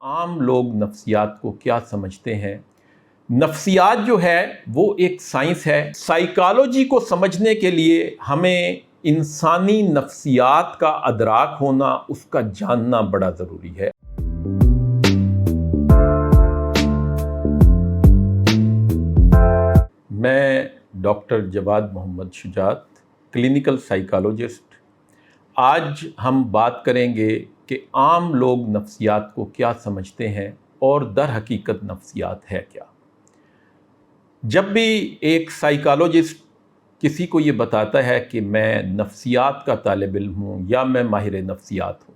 عام لوگ نفسیات کو کیا سمجھتے ہیں؟ نفسیات جو ہے وہ ایک سائنس ہے۔ سائیکالوجی کو سمجھنے کے لیے ہمیں انسانی نفسیات کا ادراک ہونا، اس کا جاننا بڑا ضروری ہے۔ میں ڈاکٹر جواد محمد شجاعت، کلینیکل سائیکالوجسٹ۔ آج ہم بات کریں گے کہ عام لوگ نفسیات کو کیا سمجھتے ہیں اور در حقیقت نفسیات ہے کیا۔ جب بھی ایک سائیکالوجسٹ کسی کو یہ بتاتا ہے کہ میں نفسیات کا طالب علم ہوں یا میں ماہر نفسیات ہوں،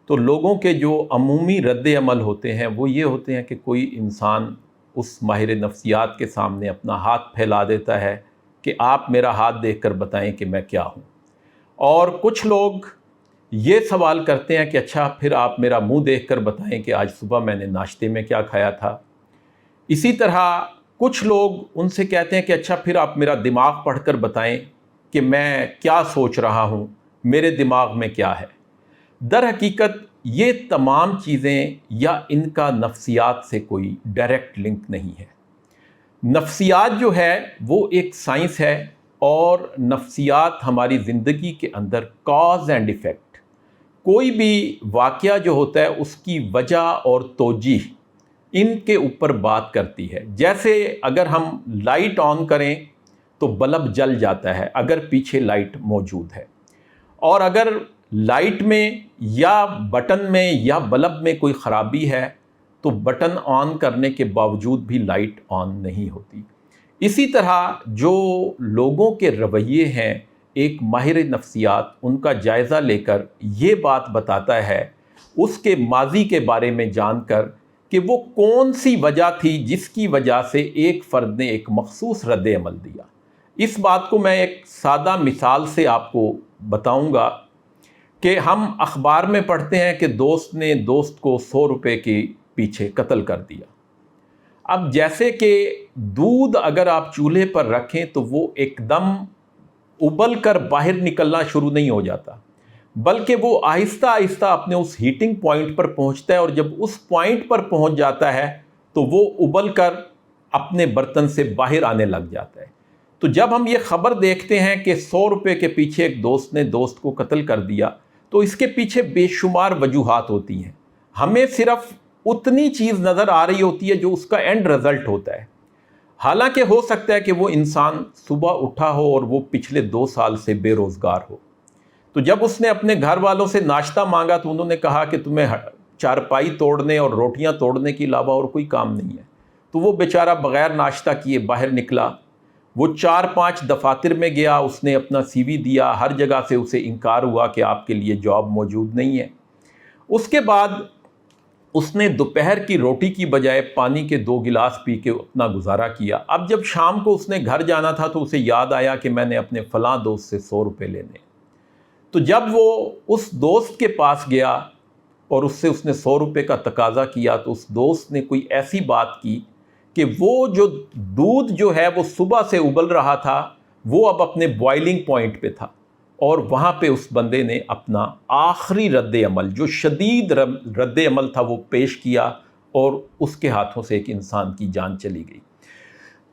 تو لوگوں کے جو عمومی رد عمل ہوتے ہیں وہ یہ ہوتے ہیں کہ کوئی انسان اس ماہر نفسیات کے سامنے اپنا ہاتھ پھیلا دیتا ہے کہ آپ میرا ہاتھ دیکھ کر بتائیں کہ میں کیا ہوں، اور کچھ لوگ یہ سوال کرتے ہیں کہ اچھا پھر آپ میرا منہ دیکھ کر بتائیں کہ آج صبح میں نے ناشتے میں کیا کھایا تھا۔ اسی طرح کچھ لوگ ان سے کہتے ہیں کہ اچھا پھر آپ میرا دماغ پڑھ کر بتائیں کہ میں کیا سوچ رہا ہوں، میرے دماغ میں کیا ہے۔ در حقیقت یہ تمام چیزیں یا ان کا نفسیات سے کوئی ڈائریکٹ لنک نہیں ہے۔ نفسیات جو ہے وہ ایک سائنس ہے، اور نفسیات ہماری زندگی کے اندر کاز اینڈ ایفیکٹ، کوئی بھی واقعہ جو ہوتا ہے اس کی وجہ اور توجیہ، ان کے اوپر بات کرتی ہے۔ جیسے اگر ہم لائٹ آن کریں تو بلب جل جاتا ہے اگر پیچھے لائٹ موجود ہے، اور اگر لائٹ میں یا بٹن میں یا بلب میں کوئی خرابی ہے تو بٹن آن کرنے کے باوجود بھی لائٹ آن نہیں ہوتی۔ اسی طرح جو لوگوں کے رویے ہیں، ایک ماہر نفسیات ان کا جائزہ لے کر یہ بات بتاتا ہے اس کے ماضی کے بارے میں جان کر کہ وہ کون سی وجہ تھی جس کی وجہ سے ایک فرد نے ایک مخصوص رد عمل دیا۔ اس بات کو میں ایک سادہ مثال سے آپ کو بتاؤں گا کہ ہم اخبار میں پڑھتے ہیں کہ دوست نے دوست کو 100 روپے کے پیچھے قتل کر دیا۔ اب جیسے کہ دودھ اگر آپ چولہے پر رکھیں تو وہ ایک دم ابل کر باہر نکلنا شروع نہیں ہو جاتا، بلکہ وہ آہستہ آہستہ اپنے اس ہیٹنگ پوائنٹ پر پہنچتا ہے، اور جب اس پوائنٹ پر پہنچ جاتا ہے تو وہ ابل کر اپنے برتن سے باہر آنے لگ جاتا ہے۔ تو جب ہم یہ خبر دیکھتے ہیں کہ 100 روپے کے پیچھے ایک دوست نے دوست کو قتل کر دیا، تو اس کے پیچھے بے شمار وجوہات ہوتی ہیں۔ ہمیں صرف اتنی چیز نظر آ رہی ہوتی ہے جو اس کا اینڈ رزلٹ ہوتا ہے، حالانکہ ہو سکتا ہے کہ وہ انسان صبح اٹھا ہو اور وہ پچھلے 2 سال سے بے روزگار ہو۔ تو جب اس نے اپنے گھر والوں سے ناشتہ مانگا تو انہوں نے کہا کہ تمہیں چارپائی توڑنے اور روٹیاں توڑنے کے علاوہ اور کوئی کام نہیں ہے۔ تو وہ بیچارہ بغیر ناشتہ کیے باہر نکلا، وہ 4-5 دفاتر میں گیا، اس نے اپنا سی وی دیا، ہر جگہ سے اسے انکار ہوا کہ آپ کے لیے جاب موجود نہیں ہے۔ اس کے بعد اس نے دوپہر کی روٹی کی بجائے پانی کے 2 گلاس پی کے اپنا گزارا کیا۔ اب جب شام کو اس نے گھر جانا تھا تو اسے یاد آیا کہ میں نے اپنے فلاں دوست سے 100 روپے لینے۔ تو جب وہ اس دوست کے پاس گیا اور اس نے 100 روپے کا تقاضا کیا، تو اس دوست نے کوئی ایسی بات کی کہ وہ جو دودھ جو ہے وہ صبح سے ابل رہا تھا وہ اب اپنے بوائلنگ پوائنٹ پہ تھا، اور وہاں پہ اس بندے نے اپنا آخری رد عمل، جو شدید رد عمل تھا، وہ پیش کیا، اور اس کے ہاتھوں سے ایک انسان کی جان چلی گئی۔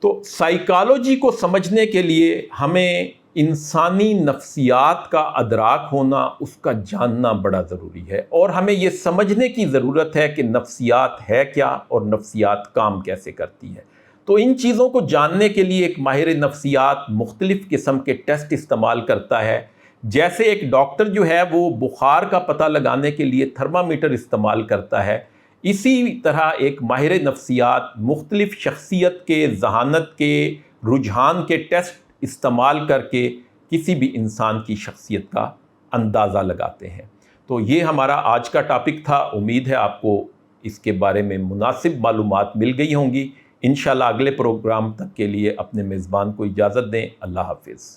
تو سائیکالوجی کو سمجھنے کے لیے ہمیں انسانی نفسیات کا ادراک ہونا، اس کا جاننا بڑا ضروری ہے، اور ہمیں یہ سمجھنے کی ضرورت ہے کہ نفسیات ہے کیا اور نفسیات کام کیسے کرتی ہے۔ تو ان چیزوں کو جاننے کے لیے ایک ماہر نفسیات مختلف قسم کے ٹیسٹ استعمال کرتا ہے۔ جیسے ایک ڈاکٹر جو ہے وہ بخار کا پتہ لگانے کے لیے تھرمامیٹر استعمال کرتا ہے، اسی طرح ایک ماہر نفسیات مختلف شخصیت کے، ذہانت کے، رجحان کے ٹیسٹ استعمال کر کے کسی بھی انسان کی شخصیت کا اندازہ لگاتے ہیں۔ تو یہ ہمارا آج کا ٹاپک تھا۔ امید ہے آپ کو اس کے بارے میں مناسب معلومات مل گئی ہوں گی۔ انشاءاللہ اگلے پروگرام تک کے لیے اپنے میزبان کو اجازت دیں۔ اللہ حافظ۔